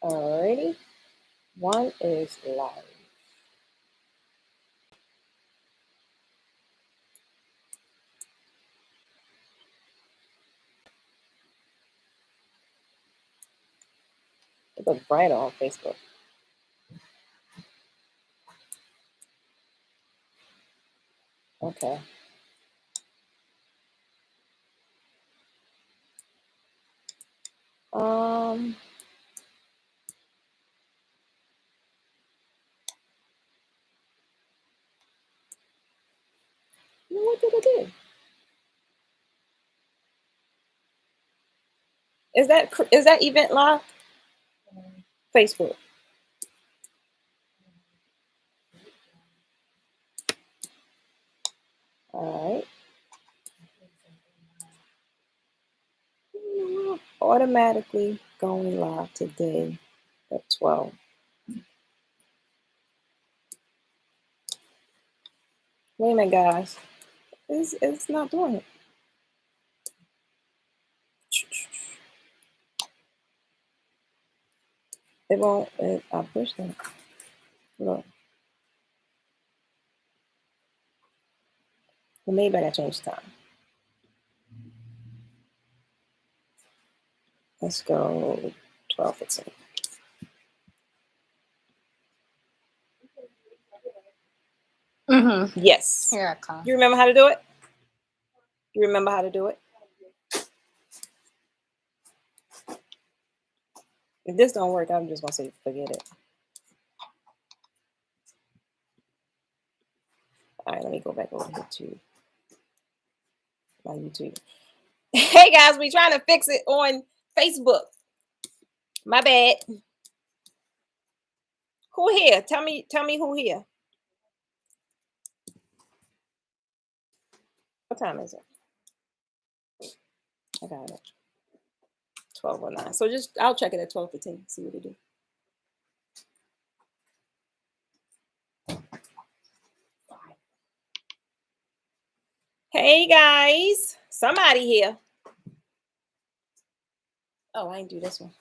Alrighty. One is live. It looks brighter on Facebook. Okay. What did I do? Is that event live? Facebook. All right. Automatically going live today at 12. Wait a minute, guys. It's not doing it. It won't. I pushed it. Look. Well, maybe I gotta change the time. Let's go 12:15. Yes. Here I come. You remember how to do it? You remember how to do it? If this don't work, I'm just gonna say forget it. All right, let me go back over here to my YouTube. Hey guys, we trying to fix it on Facebook. My bad. Who here? Tell me who here. What time is it? I got it. 12:09. So I'll check it at 12:15. See what it do. Hey guys, somebody here. Oh, I didn't do this one.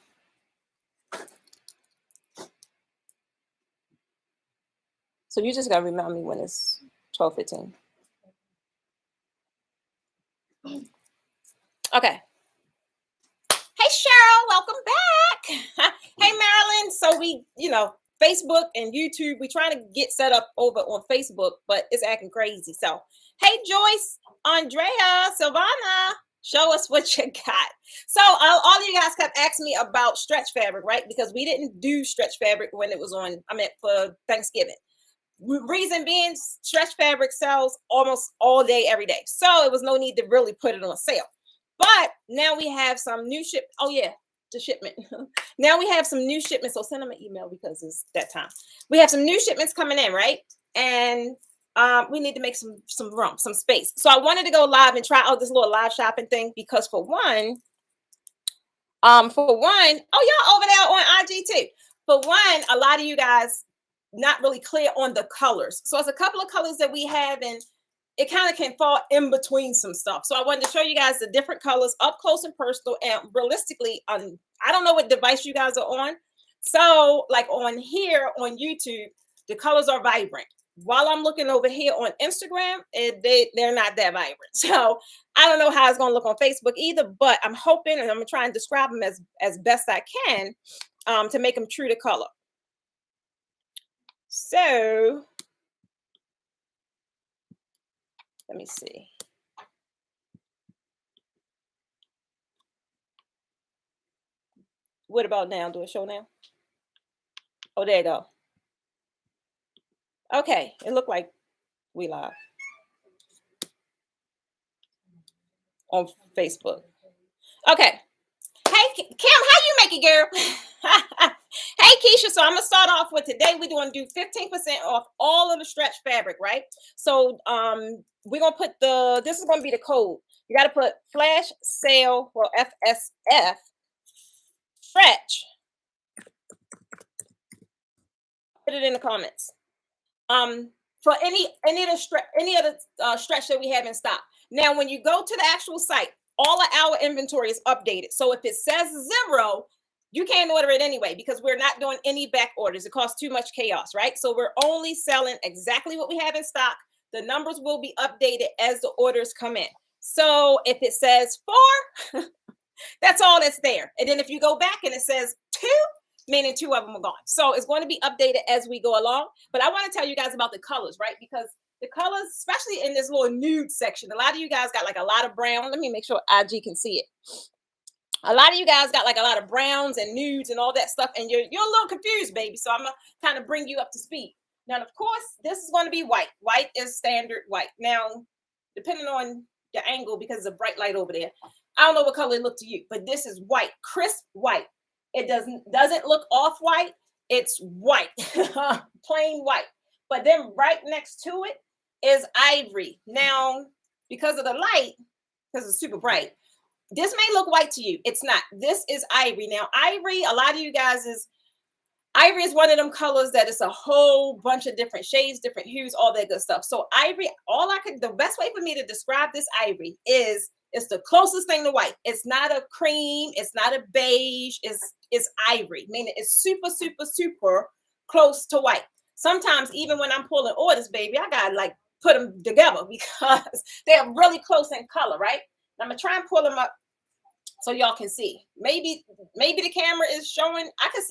So you just gotta remind me when it's 12:15. Okay. Hey Cheryl, welcome back. Hey Marilyn. So we, Facebook and YouTube, we trying to get set up over on Facebook, but it's acting crazy. So hey Joyce, Andrea, Silvana, show us what you got. So all of you guys kept asking me about stretch fabric, right? Because we didn't do stretch fabric when it was on, for Thanksgiving. Reason being, stretch fabric sells almost all day, every day. So it was no need to really put it on sale. But now we have some new the shipment. Now we have some new shipments. So send them an email because it's that time. We have some new shipments coming in, right? And we need to make some room, some space. So I wanted to go live and try out this little live shopping thing because for one, y'all over there on IG too. For one, a lot of you guys not really clear on the colors. So it's a couple of colors that we have, and it kind of can fall in between some stuff. So I wanted to show you guys the different colors up close and personal. And realistically, I don't know what device you guys are on. So like on here on YouTube, the colors are vibrant. While I'm looking over here on Instagram, they're not that vibrant. So I don't know how it's going to look on Facebook either, but I'm hoping, and I'm going to try and describe them as best I can to make them true to color. So let me see. What about now? Do it show now? Oh, there you go. Okay, it looked like we live on Facebook. Okay. Hey, Kim, how you make it, girl? Hey, Keisha, so I'm going to start off with today. We're going to do 15% off all of the stretch fabric, right? So we're going to put this is going to be the code. You got to put flash sale, well, FSF, stretch. Put it in the comments. For any other stretch that we have in stock. Now, when you go to the actual site, all of our inventory is updated. So if it says 0, you can't order it anyway because we're not doing any back orders. It costs too much chaos, right? So we're only selling exactly what we have in stock. The numbers will be updated as the orders come in. So if it says 4, that's all that's there. And then if you go back and it says 2, meaning 2 of them are gone. So it's going to be updated as we go along. But I want to tell you guys about the colors, right? Because the colors, especially in this little nude section, a lot of you guys got like a lot of brown. Let me make sure IG can see it. A lot of you guys got like a lot of browns and nudes and all that stuff, and you're a little confused, baby. So I'm gonna kind of bring you up to speed. Now, of course, this is going to be white. White is standard white. Now, depending on your angle, because it's a bright light over there, I don't know what color it looked to you, but this is white, crisp white. It doesn't look off white. It's white, plain white. But then right next to it is ivory. Now, because of the light, because it's super bright, this may look white to you. It's not. This is ivory. Now, ivory, a lot of you guys ivory is one of them colors that is a whole bunch of different shades, different hues, all that good stuff. So ivory, the best way for me to describe this ivory is it's the closest thing to white. It's not a cream. It's not a beige. It's ivory, meaning it's super, super, super close to white. Sometimes even when I'm pulling orders, baby, I got to like put them together because they're really close in color, right? I'm gonna try and pull them up so y'all can see. Maybe the camera is showing. I can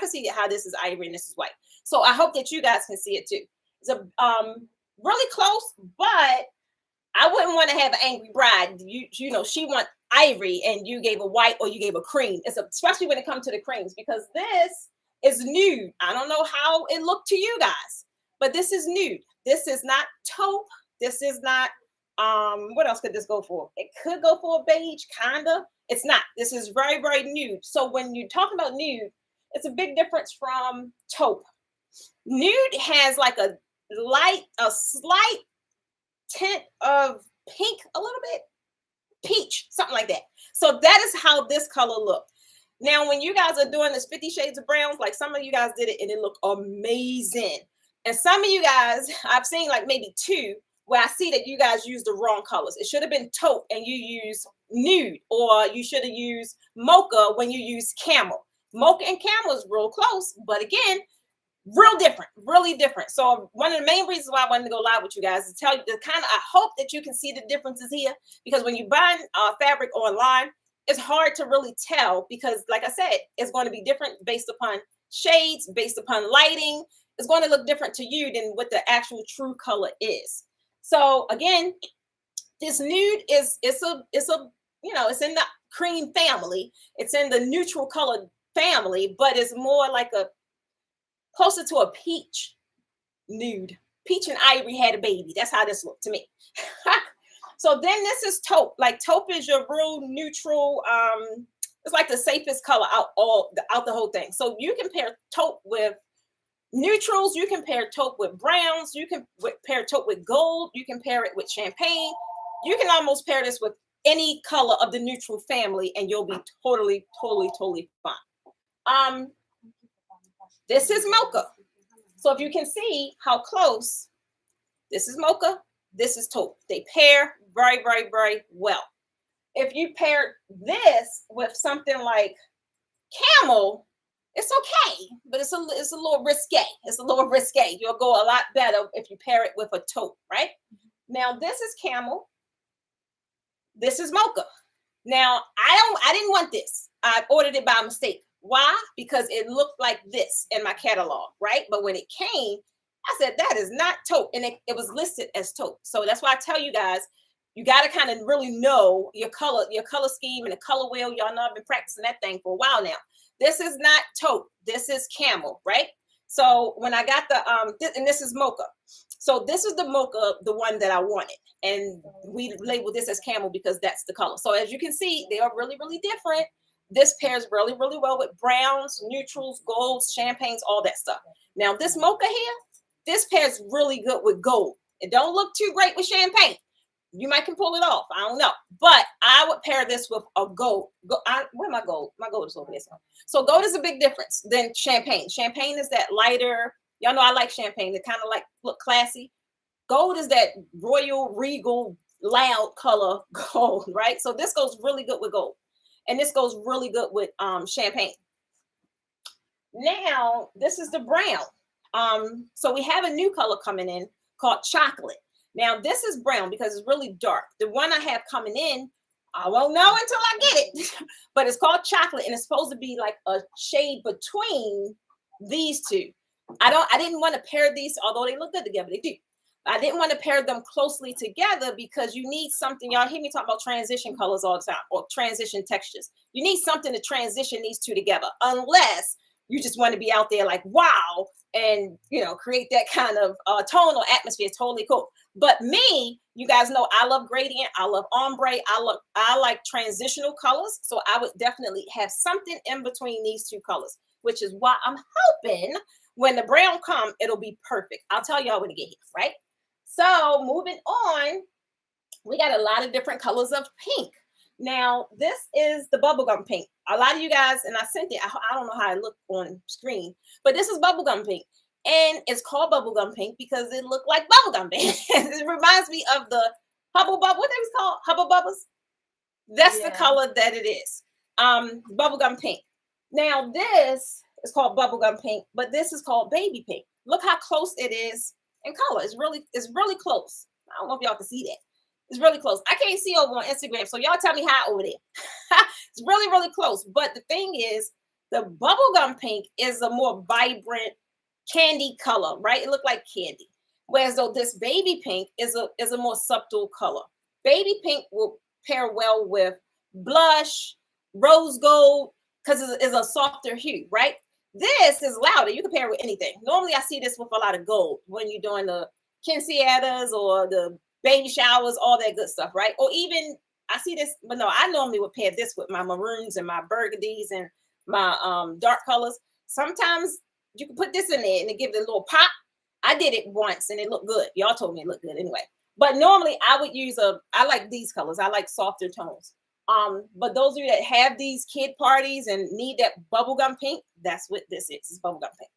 see how this is ivory and this is white. So I hope that you guys can see it too. It's a really close, but I wouldn't want to have an angry bride. You know, she want ivory and you gave a white or you gave a cream. Especially when it comes to the creams, because this is nude. I don't know how it looked to you guys, but this is nude. This is not taupe. This is not what else could this go for? It could go for a beige, kinda. It's not. This is very, very nude. So when you're talking about nude, it's a big difference from taupe. Nude has like a slight tint of pink, a little bit peach, something like that. So that is how this color looked. Now, when you guys are doing this 50 Shades of Browns, like some of you guys did it and it looked amazing. And some of you guys, I've seen like maybe 2 where I see that you guys use the wrong colors. It should have been taupe and you use nude, or you should have used mocha when you use camel. Mocha and camel is real close, but again, real different, really different. So one of the main reasons why I wanted to go live with you guys is tell you the kind of, I hope that you can see the differences here, because when you buy fabric online, it's hard to really tell because, like I said, it's going to be different based upon shades, based upon lighting. It's going to look different to you than what the actual true color is. So again, this nude it's in the cream family. It's in the neutral color family, but it's more like closer to a peach nude. Peach and ivory had a baby. That's how this looked to me. So then this is taupe. Like taupe is your real neutral. It's like the safest color out the whole thing. So you can pair taupe with neutrals, you can pair taupe with browns, you can pair taupe with gold, you can pair it with champagne. You can almost pair this with any color of the neutral family and you'll be totally fine. This is mocha. So if you can see how close, this is mocha, this is taupe. They pair very, very, very well. If you pair this with something like camel, it's okay, but it's a little risque. It's a little risque. You'll go a lot better if you pair it with a taupe, right? Now this is camel. This is mocha. Now I didn't want this. I ordered it by mistake. Why? Because it looked like this in my catalog, right? But when it came, I said that is not taupe, and it was listed as taupe. So that's why I tell you guys, you got to kind of really know your color scheme and the color wheel. Y'all know I've been practicing that thing for a while now. This is not taupe. This is camel, right? So when I got and this is mocha. So this is the mocha, the one that I wanted. And we labeled this as camel because that's the color. So as you can see, they are really, really different. This pairs really, really well with browns, neutrals, golds, champagnes, all that stuff. Now this mocha here, this pairs really good with gold. It don't look too great with champagne. You might can pull it off. I don't know. But I would pair this with a gold. Where my gold? My gold is over there. So gold is a big difference than champagne. Champagne is that lighter. Y'all know I like champagne. They kind of like look classy. Gold is that royal, regal, loud color gold, right? So this goes really good with gold. And this goes really good with champagne. Now, this is the brown. So we have a new color coming in called chocolate. Now, this is brown because it's really dark. The one I have coming in, I won't know until I get it. But it's called chocolate, and it's supposed to be like a shade between these two. I didn't want to pair these, although they look good together. They do. I didn't want to pair them closely together because you need something. Y'all hear me talk about transition colors all the time, or transition textures. You need something to transition these two together, unless you just want to be out there like, wow, and, you know, create that kind of tonal atmosphere. It's totally cool. But me, you guys know I love gradient. I love ombre. I like transitional colors. So I would definitely have something in between these two colors, which is why I'm hoping when the brown come, it'll be perfect. I'll tell y'all when to get here, right? So moving on, we got a lot of different colors of pink. Now, this is the bubblegum pink. A lot of you guys, and I sent it, I don't know how it looked on screen, but this is bubblegum pink. And it's called bubblegum pink because it looked like bubblegum pink. It reminds me of the Hubble Bubble, what they was called? Hubble Bubbles? That's the color that it is. Bubblegum pink. Now, this is called bubblegum pink, but this is called baby pink. Look how close it is in color. It's really close. I don't know if y'all can see that. It's really close. I can't see over on Instagram, so y'all tell me how over there. It's really close. But the thing is, the bubblegum pink is a more vibrant candy color, right? It looked like candy. Whereas though this baby pink is a more subtle color. Baby pink will pair well with blush, rose gold, because it's a softer hue, right? This is louder. You can pair with anything. Normally, I see this with a lot of gold when you're doing the quinceañeras or the baby showers, all that good stuff, right? Or even I see this, but no, I normally would pair this with my maroons and my burgundies and my dark colors. Sometimes you can put this in there and it gives it a little pop. I did it once and it looked good. Y'all told me it looked good anyway. But normally I would use I like these colors. I like softer tones. But those of you that have these kid parties and need that bubblegum pink, that's what this is. It's bubblegum pink.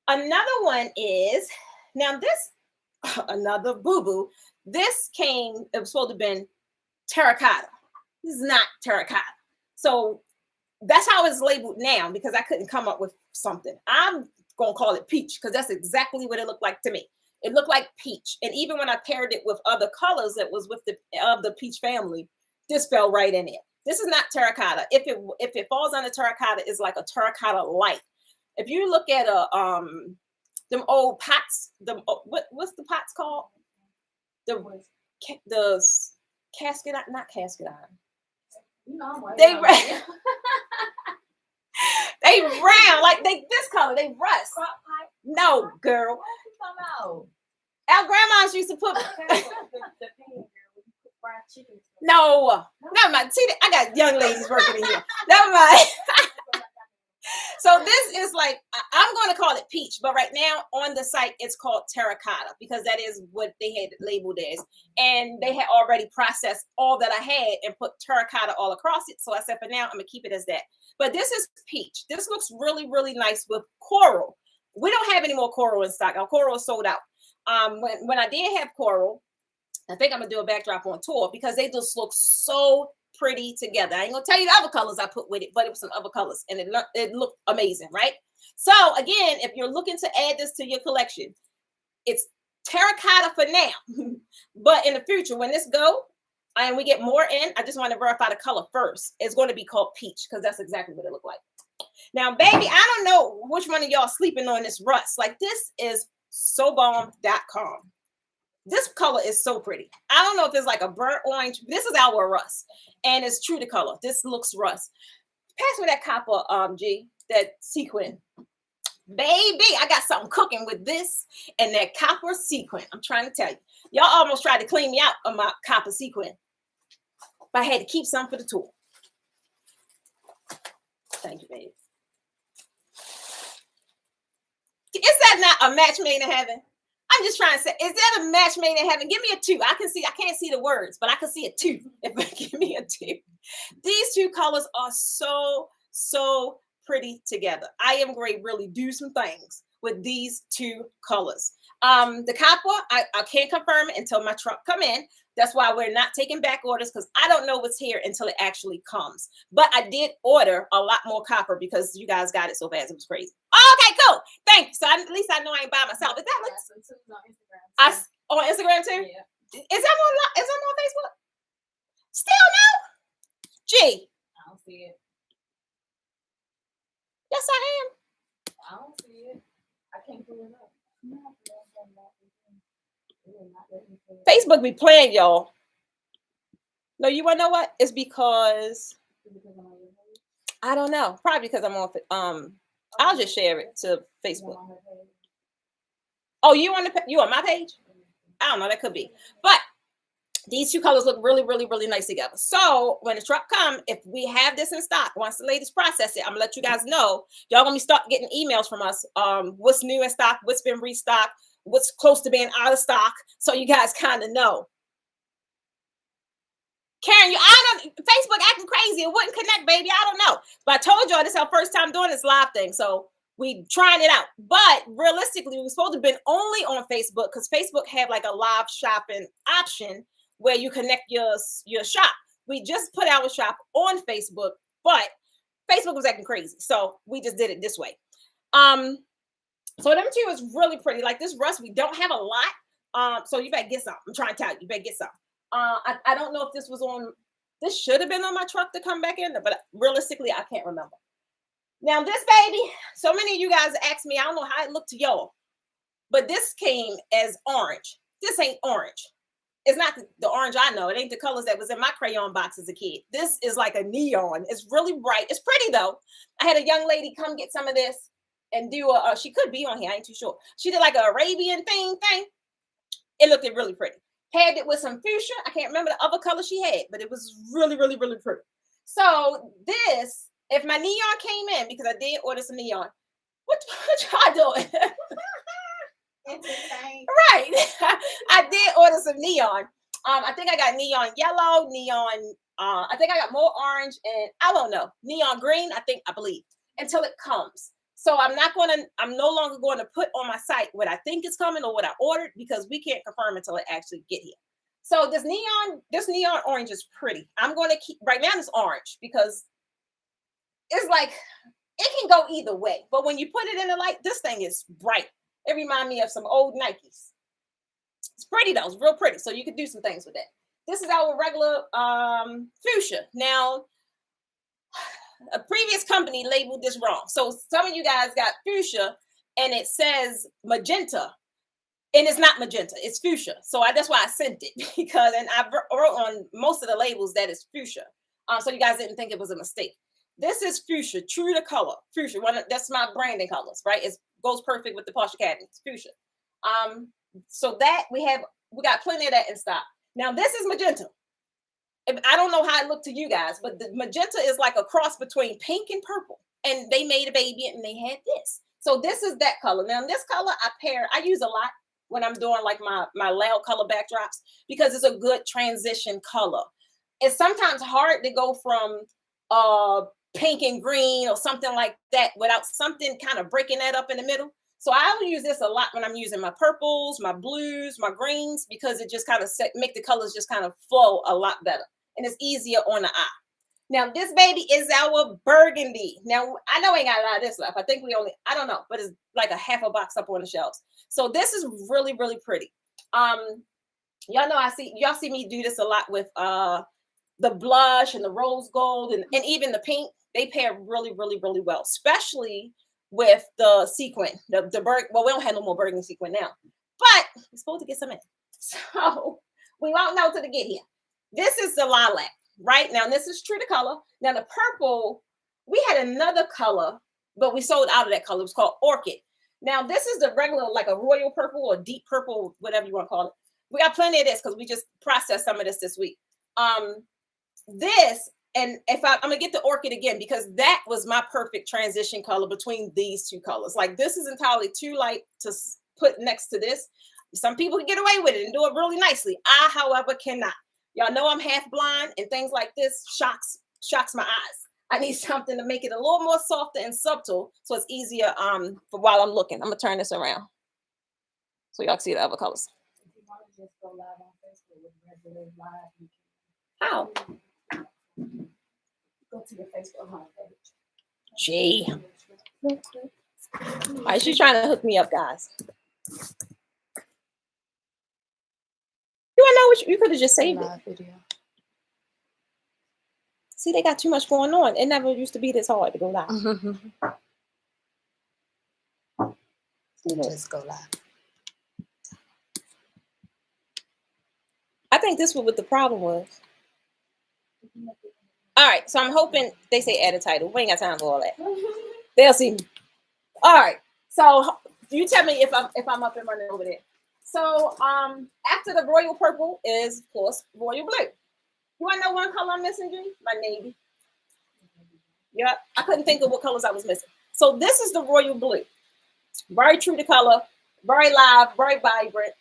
Another one is, now this, another boo-boo. This came, it was supposed to have been terracotta. This is not terracotta. So that's how it's labeled now because I couldn't come up with something. I'm going to call it peach because that's exactly what it looked like to me. It looked like peach. And even when I paired it with other colors that was with the peach family, this fell right in there. This is not terracotta. If it falls under terracotta, it's like a terracotta light. If you look at them old pots, what's the pots called? The casket, not casket iron. You know, they they round like this color. They rust. No, girl. Our grandmas used to put. No, never mind. See, I got young ladies working in here. Never mind. So this is like, I'm going to call it peach, but right now on the site, it's called terracotta because that is what they had labeled as. And they had already processed all that I had and put terracotta all across it. So I said, for now, I'm going to keep it as that. But this is peach. This looks really nice with coral. We don't have any more coral in stock. Our coral is sold out. When I did have coral, I think I'm going to do a backdrop on tour because they just look so pretty together. I ain't gonna tell you the other colors I put with it, but it was some other colors and it looked amazing, right? So again, if you're looking to add this to your collection, it's terracotta for now. But in the future, when this go and we get more in, I just want to verify the color first. It's going to be called peach because that's exactly what it looked like. Now, baby, I don't know which one of y'all sleeping on this rust. Like this is sobomb.com. This color is so pretty. I don't know if it's like a burnt orange. This is our rust. And it's true to color. This looks rust. Pass me that copper, G, that sequin. Baby, I got something cooking with this and that copper sequin. I'm trying to tell you. Y'all almost tried to clean me out of my copper sequin. But I had to keep some for the tour. Thank you, baby. Is that not a match made in heaven? I'm just trying to say, is that a match made in heaven? Give me a 2. I can't see the words, but I can see a 2. If I give me a 2. These two colors are so pretty together. I am going to really do some things with these two colors. The copper, I can't confirm it until my truck come in. That's why we're not taking back orders, because I don't know what's here until it actually comes. But I did order a lot more copper because you guys got it so fast. It was crazy. Okay, cool. Thank you. So at least I know I ain't by myself. Is that on Instagram too? Yeah. Is that on Facebook? Still no? Gee. I don't see it. Yes, I am. I don't see it. I can't pull it up. Facebook be playing, y'all. No, you want to know what? It's because I don't know. Probably because I'm on. I'll just share it to Facebook. Oh, you on my page? I don't know. That could be, but these two colors look really, really, really nice together. So when the truck come, if we have this in stock, once the ladies process it, I'm gonna let you guys know. Y'all gonna start getting emails from us. What's new in stock, what's been restocked, what's close to being out of stock, so you guys kind of know. Karen, Facebook acting crazy. It wouldn't connect, baby. I don't know. But I told y'all this is our first time doing this live thing. So we trying it out. But realistically, we're supposed to have been only on Facebook because Facebook have like a live shopping option where you connect your shop. We just put our shop on Facebook, but Facebook was acting crazy. So we just did it this way. So them two is really pretty. Like this rust, we don't have a lot. So you better get some. I'm trying to tell you, you better get some. I don't know if this was on, this should have been on my truck to come back in, but realistically, I can't remember. Now this baby, so many of you guys asked me, I don't know how it looked to y'all, but this came as orange. This ain't orange. It's not the orange I know. It ain't the colors that was in my crayon box as a kid. This is like a neon. It's really bright. It's pretty though. I had a young lady come get some of this and do she could be on here. I ain't too sure. She did like an Arabian thing. It looked really pretty. Had it with some fuchsia. I can't remember the other color she had, but it was really, really, really pretty. So this, if my neon came in, because I did order some neon, what y'all doing? Right. I did order some neon. I think I got neon yellow, neon, I think I got more orange, and I don't know, neon green, I believe, until it comes. So I'm no longer going to put on my site what I think is coming or what I ordered, because we can't confirm until it actually get here. So this neon orange is pretty. I'm going to keep, right now it's orange because it's like, it can go either way. But when you put it in the light, this thing is bright. It reminds me of some old Nikes. It's pretty though, it's real pretty. So you could do some things with that. This is our regular fuchsia. Now, a previous company labeled this wrong. So some of you guys got fuchsia and it says magenta. And it's not magenta, it's fuchsia. So that's why I sent it, because, and I wrote on most of the labels that it's fuchsia. So you guys didn't think it was a mistake. This is fuchsia, true to color. Fuchsia, that's my branding colors, right? It goes perfect with the Posh Academy. It's fuchsia. So that we got plenty of that in stock. Now this is magenta. I don't know how it looked to you guys, but the magenta is like a cross between pink and purple. And they made a baby and they had this. So this is that color. Now this color I use a lot when I'm doing like my loud color backdrops, because it's a good transition color. It's sometimes hard to go from pink and green or something like that without something kind of breaking that up in the middle. So I will use this a lot when I'm using my purples, my blues, my greens, because it just kind of make the colors just kind of flow a lot better. And it's easier on the eye. Now, this baby is our burgundy. Now, I know we ain't got a lot of this left. I think I don't know, but it's like a half a box up on the shelves. So this is really, really pretty. Y'all know y'all see me do this a lot with the blush and the rose gold and even the pink. They pair really, really, really well, especially with the sequin. Well, we don't have no more burgundy sequin now, but we're supposed to get some in. So we won't know till to get here. This is the lilac. Right now, this is true to color. Now the purple, we had another color, but we sold out of that color. It was called orchid. Now this is the regular, like a royal purple or deep purple, whatever you want to call it. We got plenty of this because we just processed some of this week. This, and if I'm gonna get the orchid again, because that was my perfect transition color between these two colors. Like this is entirely too light to put next to this. Some people can get away with it and do it really nicely. I, however, cannot. Y'all know I'm half blind, and things like this shocks my eyes. I need something to make it a little more softer and subtle so it's easier for while I'm looking. I'm gonna turn this around so y'all can see the other colors. If you want to just go live on Facebook with regular live, you How? can go to your Facebook homepage. Gee. All right, she's trying to hook me up, guys. You wanna know what you could have just saved it. Video. See, they got too much going on. It never used to be this hard to go live. Just go live. I think this was what the problem was. All right, so I'm hoping they say add a title. We ain't got time for all that. They'll see me. All right, so you tell me if I'm up and running over there. So after the royal purple is, of course, royal blue. You want to know one color I'm missing, G? My navy. Yeah, I couldn't think of what colors I was missing. So this is the royal blue. Very true to color, very live, very vibrant,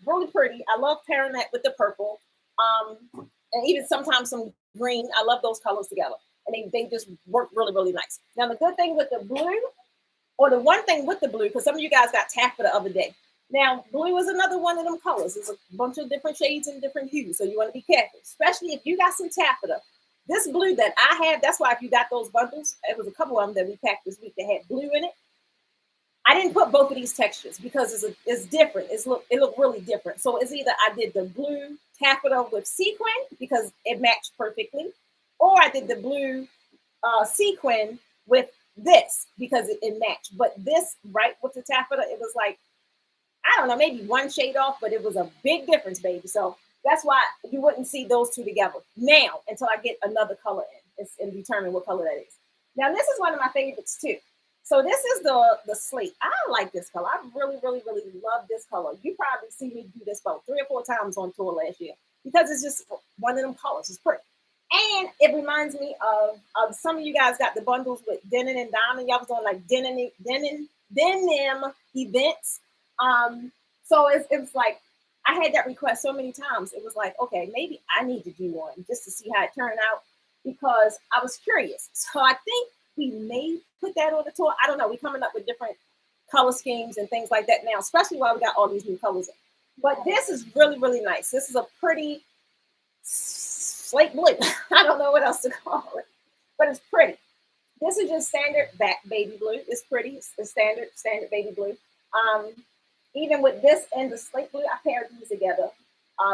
really pretty. I love pairing that with the purple, and even sometimes some green. I love those colors together, and they just work really, really nice. Now the good thing with the blue, or the one thing with the blue, because some of you guys got taffeta the other day. Now blue is another one of them colors. There's a bunch of different shades and different hues, so you want to be careful, especially if you got some taffeta. This blue that I have, that's why if you got those bundles, it was a couple of them that we packed this week that had blue in it. I didn't put both of these textures because it's different. It looked really different. So it's either I did the blue taffeta with sequin because it matched perfectly, or I did the blue sequin with this because it matched. But this, right, with the taffeta, it was like, I don't know, maybe one shade off, but it was a big difference, baby. So that's why you wouldn't see those two together now until I get another color in and determine what color that is. Now, this is one of my favorites too. So this is the slate. I like this color. I really, really, really love this color. You probably see me do this about 3 or 4 times on tour last year because it's just one of them colors. It's pretty. And it reminds me of some of you guys got the bundles with denim and diamond. Y'all was on like denim events. So it was like, I had that request so many times. It was like, okay, maybe I need to do one just to see how it turned out because I was curious. So I think we may put that on the tour. I don't know. We're coming up with different color schemes and things like that now, especially while we got all these new colors in. But this is really, really nice. This is a pretty slate blue. I don't know what else to call it, but it's pretty. This is just standard baby blue. It's pretty. It's standard baby blue. Even with this and the slate blue, I paired these together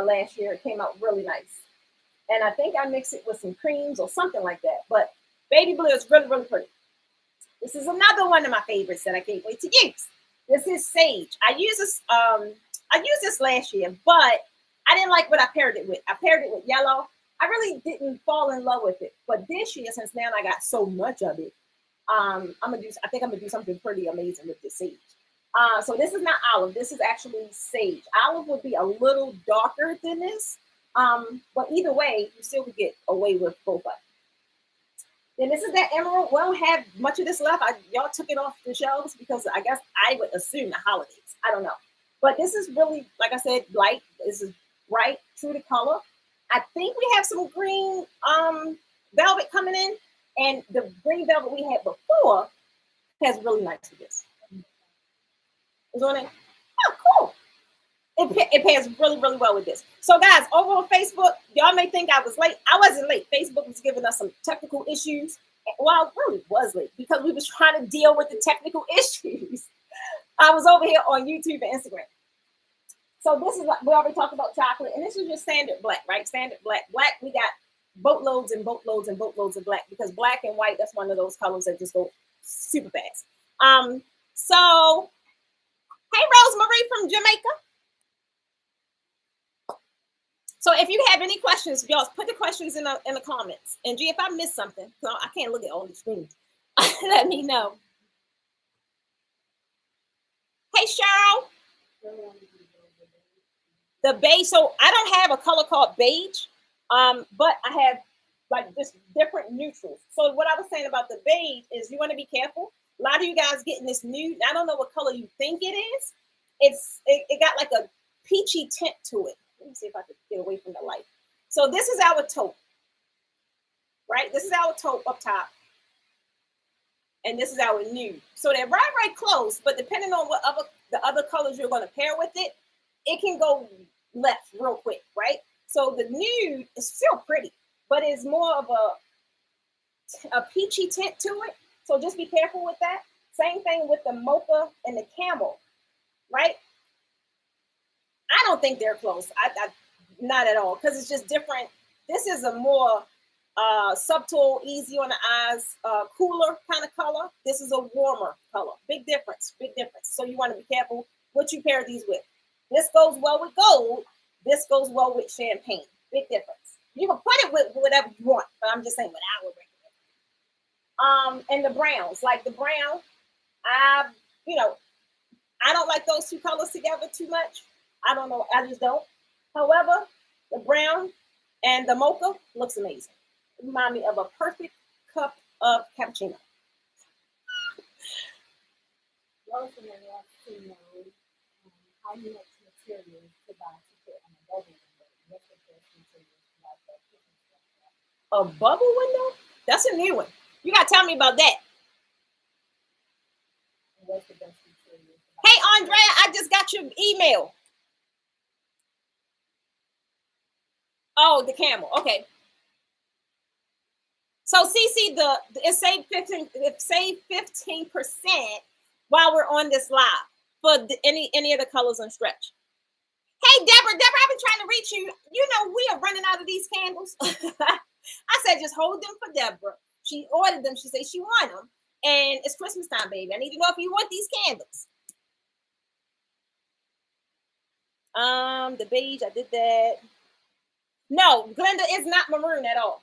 last year. It came out really nice. And I think I mixed it with some creams or something like that. But baby blue is really, really pretty. This is another one of my favorites that I can't wait to use. This is sage. I used this last year, but I didn't like what I paired it with. I paired it with yellow. I really didn't fall in love with it. But this year, since now I got so much of it, I think I'm gonna do something pretty amazing with this sage. So this is not olive. This is actually sage. Olive would be a little darker than this. But either way, you still could get away with both of them. Then this is that emerald. We don't have much of this left. Y'all took it off the shelves because I guess I would assume the holidays. I don't know. But this is really, like I said, light. This is bright, true to color. I think we have some green velvet coming in. And the green velvet we had before has really nice with this. Is on it? Oh, cool. It pairs really, really well with this. So, guys, over on Facebook, y'all may think I was late. I wasn't late. Facebook was giving us some technical issues. Well, I really was late because we was trying to deal with the technical issues. I was over here on YouTube and Instagram. So this is like, we already talked about chocolate, and this is just standard black, right? Standard black. Black, we got boatloads and boatloads and boatloads of black because black and white, that's one of those colors that just go super fast. So, hey, Rosemary from Jamaica. So if you have any questions, y'all put the questions in the comments. And G, if I missed something, so I can't look at all the screens, let me know. Hey, Cheryl. The beige. So I don't have a color called beige, but I have like just different neutrals. So what I was saying about the beige is you want to be careful. A lot of you guys getting this nude. I don't know what color you think it is. It got like a peachy tint to it. Let me see if I can get away from the light. So this is our taupe. right? This is our taupe up top. And this is our nude. So they're right close, but depending on what the other colors you're going to pair with it, it can go left real quick, right? So the nude is still pretty, but it's more of a peachy tint to it. So just be careful with that. Same thing with the mocha and the camel, right? I don't think they're close. I not at all, because it's just different. This is a more subtle, easy on the eyes, cooler kind of color. This is a warmer color. Big difference, big difference. So you want to be careful what you pair these with. This goes well with gold. This goes well with champagne. Big difference. You can put it with whatever you want, but I'm just saying what I would recommend. And the browns, like the brown, I don't like those two colors together too much. I don't know. I just don't. However, the brown and the mocha looks amazing. It reminds me of a perfect cup of cappuccino. Rosemary wants to know how much material to buy to put on a bubble window. What's the best material to buy for a Christmas? A bubble window? That's a new one. You gotta tell me about that. What's the best material? Hey, Andrea, I just got your email. Oh, the camel. Okay. So CC, it saved 15% while we're on this live for any of the colors on stretch. Hey, Deborah, I've been trying to reach you. You know, we are running out of these candles. I said, just hold them for Deborah. She ordered them. She said she wanted them. And it's Christmas time, baby. I need to know if you want these candles. The beige, I did that. No, Glenda is not maroon at all.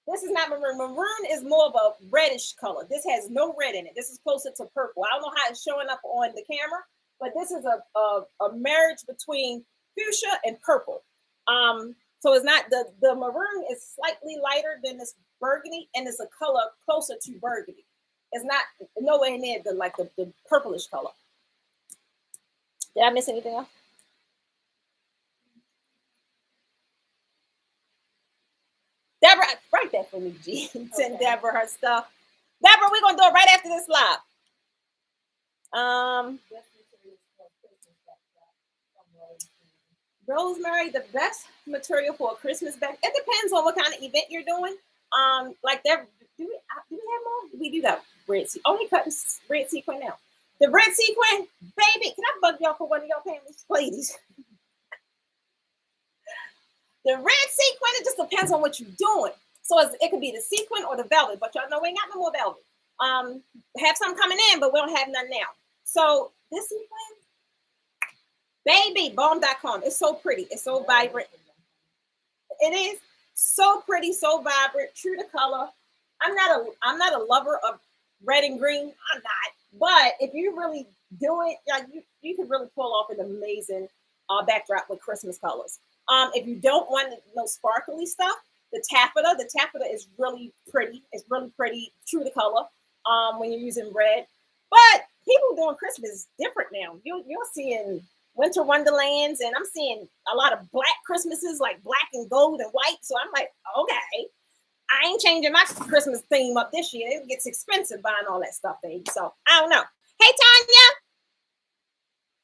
This is not maroon. Maroon is more of a reddish color. This has no red in it. This is closer to purple. I don't know how it's showing up on the camera, but this is a marriage between fuchsia and purple. So it's not the maroon is slightly lighter than this burgundy, and it's a color closer to burgundy. It's not nowhere near the purplish color. Did I miss anything else? Deborah, write that for me, G. Send okay. Deborah her stuff. Deborah, we're gonna do it right after this live. Rosemary, the best material for a Christmas bag. It depends on what kind of event you're doing. Like that. Do we have more? We do got red sequin. Oh, he cutting red sequin now. The red sequin, baby. Can I bug y'all for one of y'all panels, please? The red sequin, it just depends on what you're doing. So it could be the sequin or the velvet, but y'all know we ain't got no more velvet. Have some coming in, but we don't have none now. So this sequin, baby, bomb.com. It's so pretty. It's so vibrant. It is so pretty, so vibrant, true to color. I'm not a lover of red and green. I'm not. But if you really do it, you can really pull off an amazing backdrop with Christmas colors. If you don't want no sparkly stuff, the taffeta is really pretty. It's really pretty, true to color. When you're using red, but people doing Christmas is different now. You're seeing winter wonderlands, and I'm seeing a lot of black Christmases, like black and gold and white. So I'm like, okay, I ain't changing my Christmas theme up this year. It gets expensive buying all that stuff, baby. So I don't know. Hey, Tanya.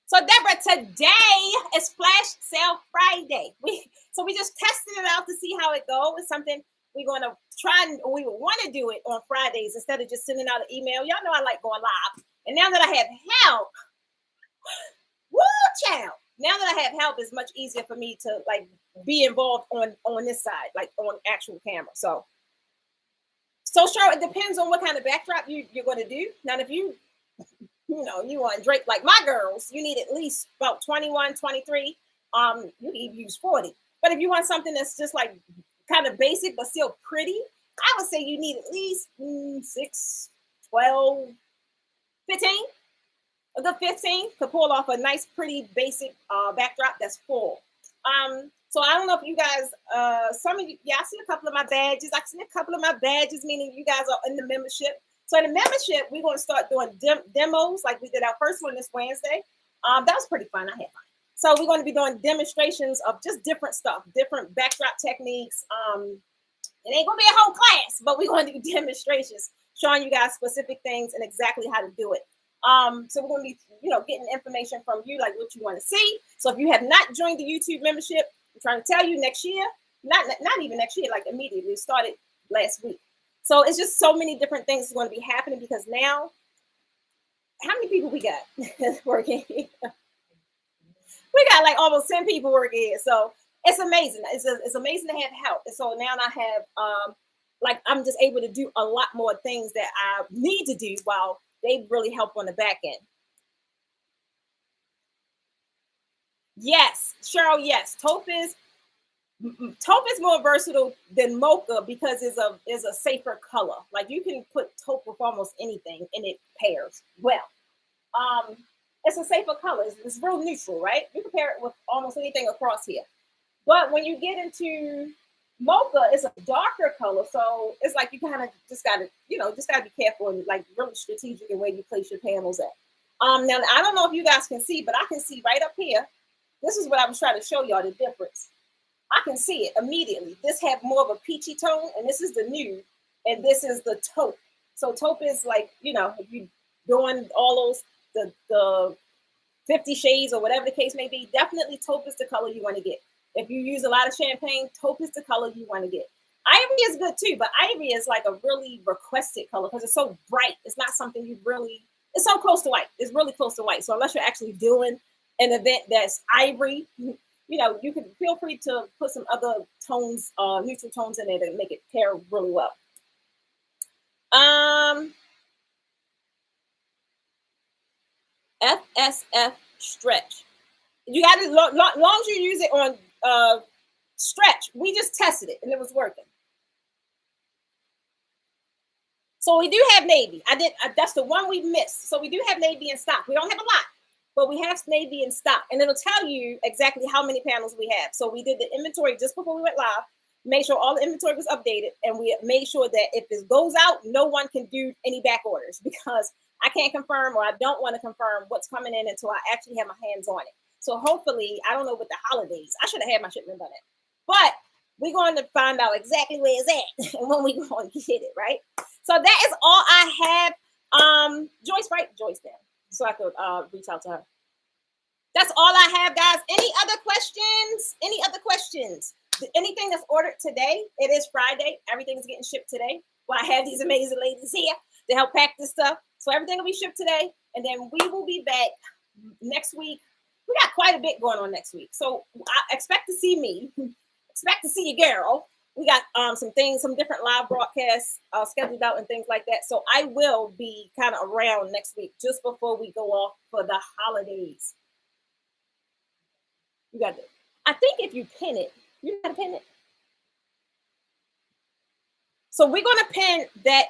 So Deborah, today is Flash Sale Friday. We just tested it out to see how it goes. It's something we're going to try, and we would want to do it on Fridays instead of just sending out an email. Y'all know I like going live. And now that I have help, woo, child. Now that I have help, it's much easier for me to like be involved on this side, like on actual camera. So sure, it depends on what kind of backdrop you're going to do. Now, if you want Drake like my girls, you need at least about 21, 23. You can even use 40. But if you want something that's just like kind of basic but still pretty, I would say you need at least 6, 12, 15. A good 15 to pull off a nice, pretty, basic backdrop that's full. So I don't know if you guys, some of you, I see a couple of my badges. I see a couple of my badges, meaning you guys are in the membership. So in the membership, we're going to start doing demos like we did our first one this Wednesday. That was pretty fun. I had fun. So we're going to be doing demonstrations of just different stuff, different backdrop techniques, It ain't gonna be a whole class, but we're gonna do demonstrations showing you guys specific things and exactly how to do it. So we're gonna be, getting information from you, like what you want to see. So if you have not joined the YouTube membership, I'm trying to tell you next year, not even next year, like immediately, it started last week. So it's just so many different things that's going to be happening because now, how many people we got working? We got like almost 10 people working here. So it's amazing. It's amazing to have help. And so now I have I'm just able to do a lot more things that I need to do while they really help on the back end. Yes, Cheryl, yes. Taupe is more versatile than mocha because it's a safer color. Like you can put taupe with almost anything and it pairs well. It's a safer color. It's real neutral, right? You can pair it with almost anything across here. But when you get into mocha, it's a darker color, so it's like you kind of just gotta be careful and like really strategic in where you place your panels at. Now I don't know if you guys can see, but I can see right up here. This is what I was trying to show y'all the difference. I can see it immediately. This have more of a peachy tone, and this is the nude, and this is the taupe. So taupe is like, if you doing all those the 50 shades or whatever the case may be, definitely taupe is the color you want to get. If you use a lot of champagne, taupe is the color you want to get. Ivory is good too, but ivory is like a really requested color because it's so bright. It's not something it's so close to white. It's really close to white. So unless you're actually doing an event that's ivory, you can feel free to put some other tones, neutral tones in there to make it pair really well. FSF stretch. You got to, long as you use it on stretch. We just tested it and it was working. So we do have navy. That's the one we missed. So we do have navy in stock. We don't have a lot, but we have navy in stock, and it'll tell you exactly how many panels we have. So we did the inventory just before we went live, made sure all the inventory was updated, and we made sure that if this goes out, no one can do any back orders because I can't confirm or I don't want to confirm what's coming in until I actually have my hands on it. So hopefully, I don't know with the holidays, I should have had my shipment done it, but we're going to find out exactly where it's at and when we're going to get it, right? So that is all I have. Joyce, write Joyce down so I could reach out to her. That's all I have, guys. Any other questions? Any other questions? Anything that's ordered today? It is Friday. Everything's getting shipped today. Well, I have these amazing ladies here to help pack this stuff. So everything will be shipped today. And then we will be back next week. We got quite a bit going on next week. So I expect to see me. Expect to see your girl. We got some different live broadcasts scheduled out and things like that. So I will be kind of around next week just before we go off for the holidays. You got it. I think if you pin it, you got to pin it. So we're going to pin that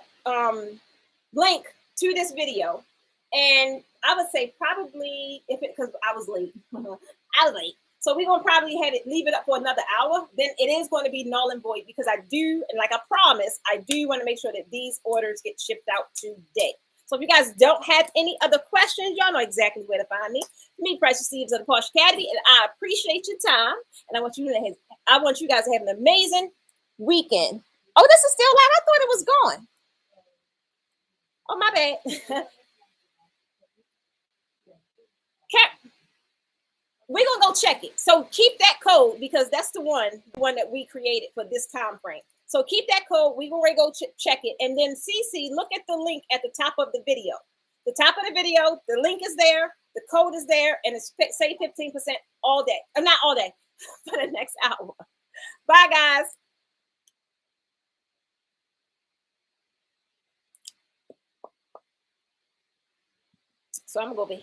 link to this video. And I would say probably because I was late. I was late. So we're gonna probably leave it up for another hour. Then it is going to be null and void because I do, and like I promised, I do want to make sure that these orders get shipped out today. So if you guys don't have any other questions, y'all know exactly where to find me. Me, Precious Thieves of the Posh Academy, and I appreciate your time. And I want you guys to have an amazing weekend. Oh, this is still live. I thought it was gone. Oh, my bad. We're gonna go check it. So keep that code because that's the one that we created for this time frame. So keep that code. We're gonna go check it. And then CC, look at the link at the top of the video. The top of the video, the link is there, the code is there, and it's save 15% all day. Not all day, for the next hour. Bye, guys. So I'm gonna go over here.